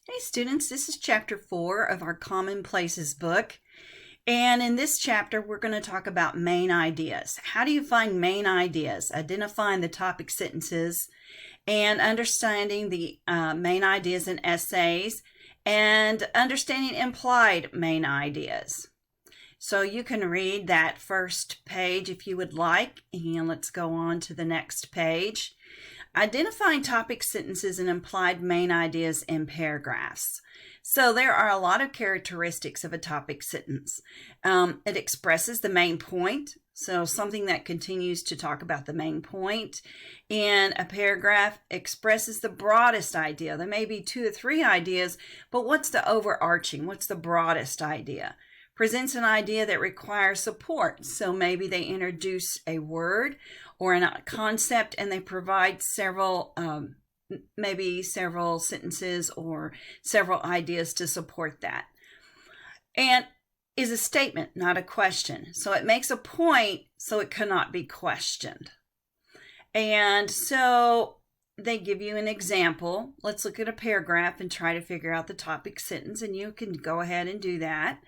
Hey students, this is chapter 4 of our Commonplaces book. And in this chapter, we're going to talk about main ideas. How do you find main ideas? Identifying the topic sentences and understanding the main ideas in essays and understanding implied main ideas. So you can read that first page if you would like, and let's go on to the next page. Identifying topic sentences and implied main ideas in paragraphs. So there are a lot of characteristics of a topic sentence. It expresses the main point, so something that continues to talk about the main point. In a paragraph, expresses the broadest idea. There may be 2 or 3 ideas, but what's the overarching? What's the broadest idea? Presents an idea that requires support. So maybe they introduce a word or a concept and they provide several, maybe several sentences or several ideas to support that. And is a statement, not a question. So it makes a point, so it cannot be questioned. And so they give you an example. Let's look at a paragraph and try to figure out the topic sentence, and you can go ahead and do that.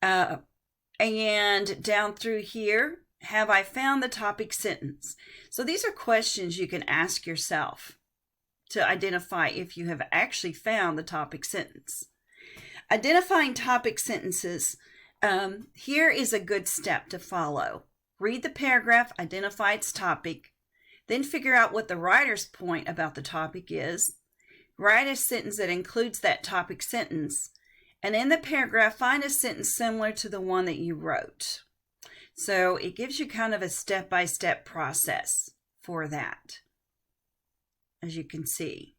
And down through here, have I found the topic sentence? So these are questions you can ask yourself to identify if you have actually found the topic sentence. Identifying topic sentences, here is a good step to follow. Read the paragraph, identify its topic, then figure out what the writer's point about the topic is. Write a sentence that includes that topic sentence. And in the paragraph, find a sentence similar to the one that you wrote. So it gives you kind of a step-by-step process for that, as you can see.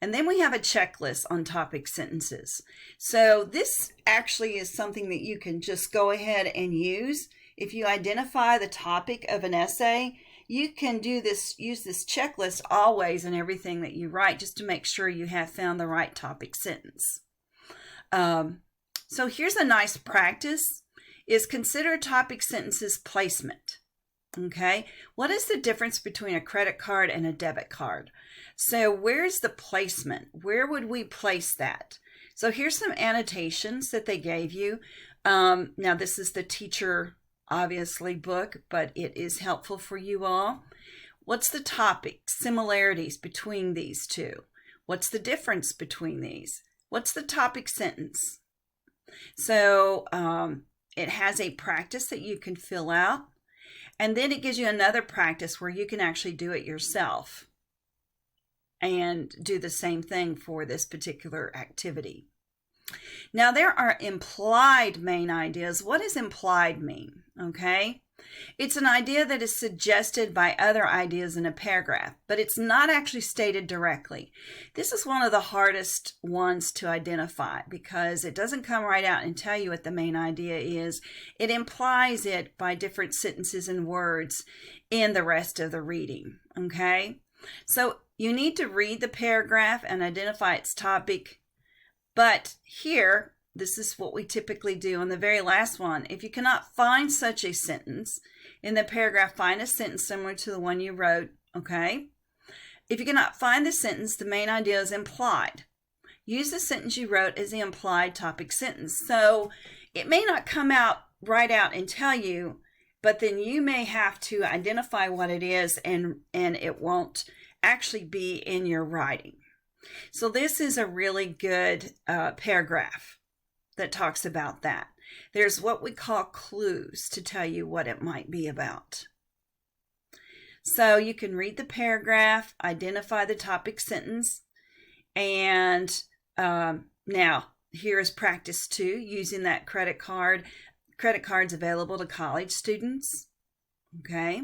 And then we have a checklist on topic sentences. So this actually is something that you can just go ahead and use. If you identify the topic of an essay, you can use this checklist always in everything that you write, just to make sure you have found the right topic sentence. So here's a nice practice, is consider topic sentences placement. Okay, what is the difference between a credit card and a debit card? So where's the placement? Where would we place that? So here's some annotations that they gave you. Now this is the teacher, obviously, book, but it is helpful for you all. What's the topic? Similarities between these two. What's the difference between these? What's the topic sentence? So it has a practice that you can fill out, and then it gives you another practice where you can actually do it yourself and do the same thing for this particular activity. Now there are implied main ideas. What does implied mean? Okay, it's an idea that is suggested by other ideas in a paragraph, but it's not actually stated directly. This is one of the hardest ones to identify because it doesn't come right out and tell you what the main idea is. It implies it by different sentences and words in the rest of the reading. Okay, so you need to read the paragraph and identify its topic. But here, this is what we typically do on the very last one. If you cannot find such a sentence in the paragraph, find a sentence similar to the one you wrote, okay? If you cannot find the sentence, the main idea is implied. Use the sentence you wrote as the implied topic sentence. So it may not come out right out and tell you, but then you may have to identify what it is, and it won't actually be in your writing. So this is a really good paragraph that talks about that. There's what we call clues to tell you what it might be about. So you can read the paragraph, identify the topic sentence, and now here is practice 2, using that credit card. Credit cards available to college students. Okay.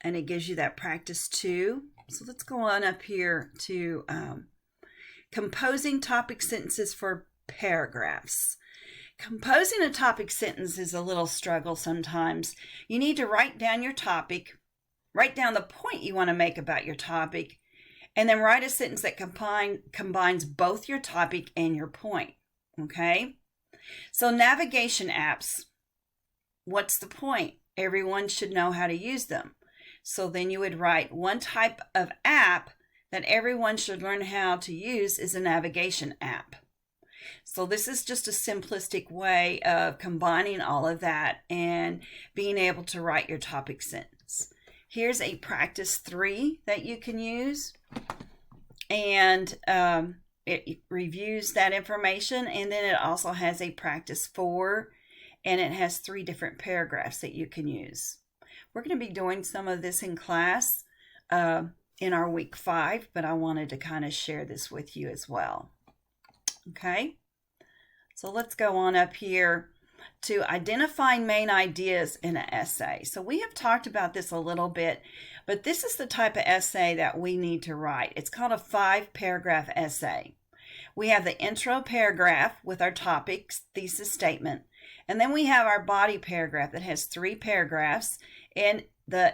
And it gives you that practice 2. So let's go on up here to composing topic sentences for paragraphs. Composing a topic sentence is a little struggle sometimes. You need to write down your topic, write down the point you want to make about your topic, and then write a sentence that combines both your topic and your point. Okay? So navigation apps, what's the point? Everyone should know how to use them. So then you would write one type of app that everyone should learn how to use is a navigation app. So this is just a simplistic way of combining all of that and being able to write your topic sentence. Here's a practice 3 that you can use, and it reviews that information, and then it also has a practice 4, and it has 3 different paragraphs that you can use. We're going to be doing some of this in class in our week 5, but I wanted to kind of share this with you as well. Okay, so let's go on up here to identifying main ideas in an essay. So we have talked about this a little bit, but this is the type of essay that we need to write. It's called a 5-paragraph essay. We have the intro paragraph with our topics, thesis statement, and then we have our body paragraph that has 3 paragraphs, and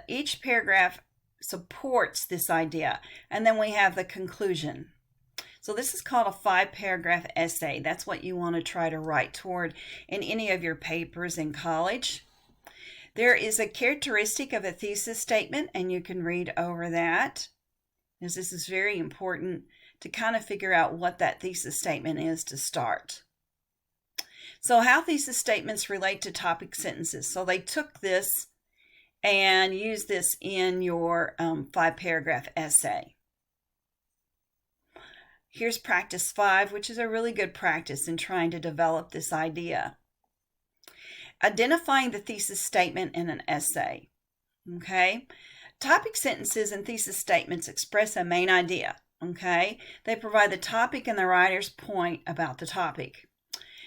each paragraph supports this idea, and then we have the conclusion. So this is called a 5-paragraph essay. That's what you want to try to write toward in any of your papers in college. There is a characteristic of a thesis statement, and you can read over that, as this is very important to kind of figure out what that thesis statement is to start. So how thesis statements relate to topic sentences. So they took this and used this in your 5-paragraph essay. Here's practice 5, which is a really good practice in trying to develop this idea. Identifying the thesis statement in an essay. Okay? Topic sentences and thesis statements express a main idea. Okay? They provide the topic and the writer's point about the topic.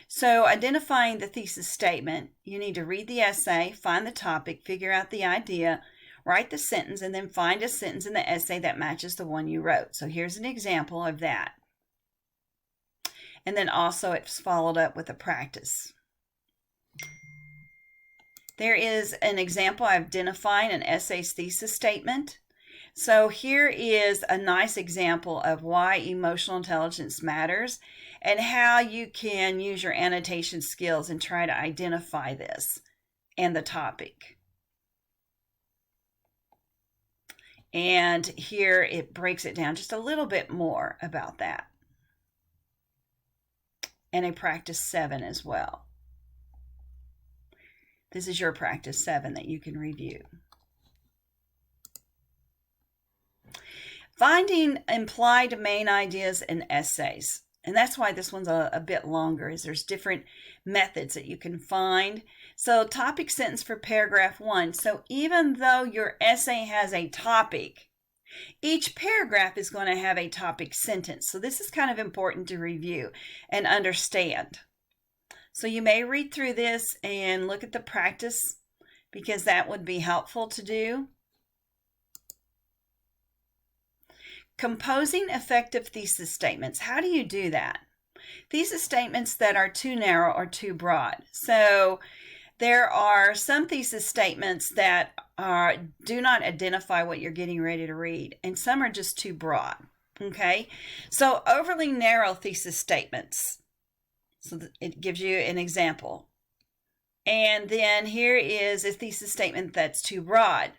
So identifying the thesis statement, you need to read the essay, find the topic, figure out the idea, write the sentence, and then find a sentence in the essay that matches the one you wrote. So here's an example of that. And then also it's followed up with a practice. There is an example of identifying an essay's thesis statement. So here is a nice example of why emotional intelligence matters and how you can use your annotation skills and try to identify this and the topic. And here it breaks it down just a little bit more about that. And a practice 7 as well. This is your practice 7 that you can review. Finding implied main ideas in essays. And that's why this one's a bit longer, is there's different methods that you can find. So topic sentence for paragraph 1. So even though your essay has a topic, each paragraph is going to have a topic sentence. So this is kind of important to review and understand. So you may read through this and look at the practice, because that would be helpful to do. Composing effective thesis statements. How do you do that? Thesis statements that are too narrow or too broad. So there are some thesis statements that do not identify what you're getting ready to read, and some are just too broad. Okay, so overly narrow thesis statements. So it gives you an example. And then here is a thesis statement that's too broad.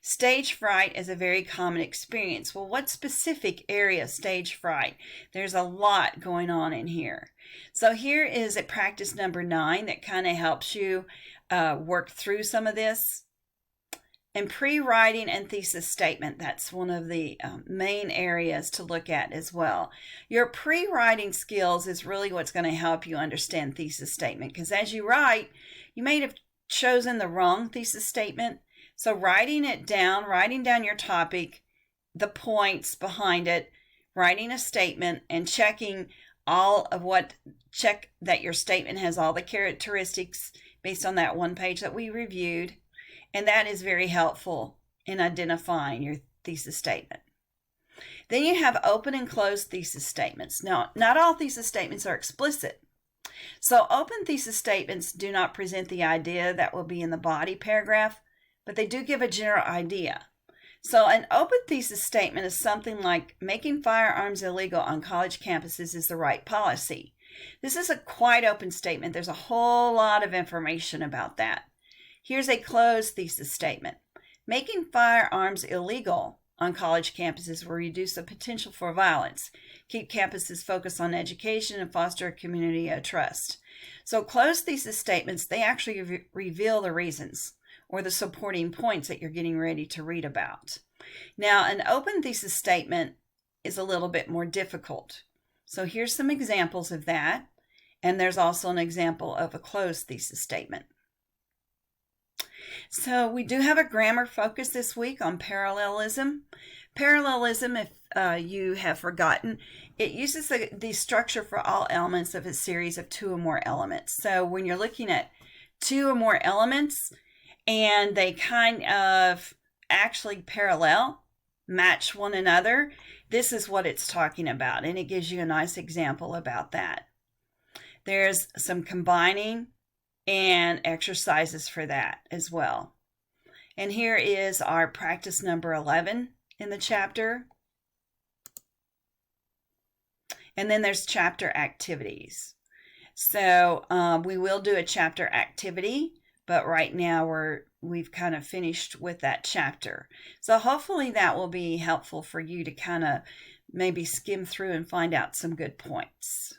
Stage fright is a very common experience. Well, what specific area of stage fright? There's a lot going on in here. So here is a practice number 9 that kind of helps you work through some of this. And pre-writing and thesis statement, that's one of the main areas to look at as well. Your pre-writing skills is really what's going to help you understand thesis statement, because as you write, you may have chosen the wrong thesis statement. So writing it down, writing down your topic, the points behind it, writing a statement, and checking check that your statement has all the characteristics based on that one page that we reviewed. And that is very helpful in identifying your thesis statement. Then you have open and closed thesis statements. Now, not all thesis statements are explicit. So open thesis statements do not present the idea that will be in the body paragraph, but they do give a general idea. So an open thesis statement is something like making firearms illegal on college campuses is the right policy. This is a quite open statement. There's a whole lot of information about that. Here's a closed thesis statement. Making firearms illegal on college campuses will reduce the potential for violence, keep campuses focused on education, and foster a community of trust. So closed thesis statements, they actually reveal the reasons or the supporting points that you're getting ready to read about. Now, an open thesis statement is a little bit more difficult. So here's some examples of that. And there's also an example of a closed thesis statement. So we do have a grammar focus this week on parallelism. Parallelism, if you have forgotten, it uses the structure for all elements of a series of two or more elements. So when you're looking at two or more elements and they kind of actually parallel, match one another, this is what it's talking about. And it gives you a nice example about that. There's some combining and exercises for that as well. And here is our practice number 11 in the chapter. And then there's chapter activities. So we will do a chapter activity, but right now we've kind of finished with that chapter. So hopefully that will be helpful for you to kind of maybe skim through and find out some good points.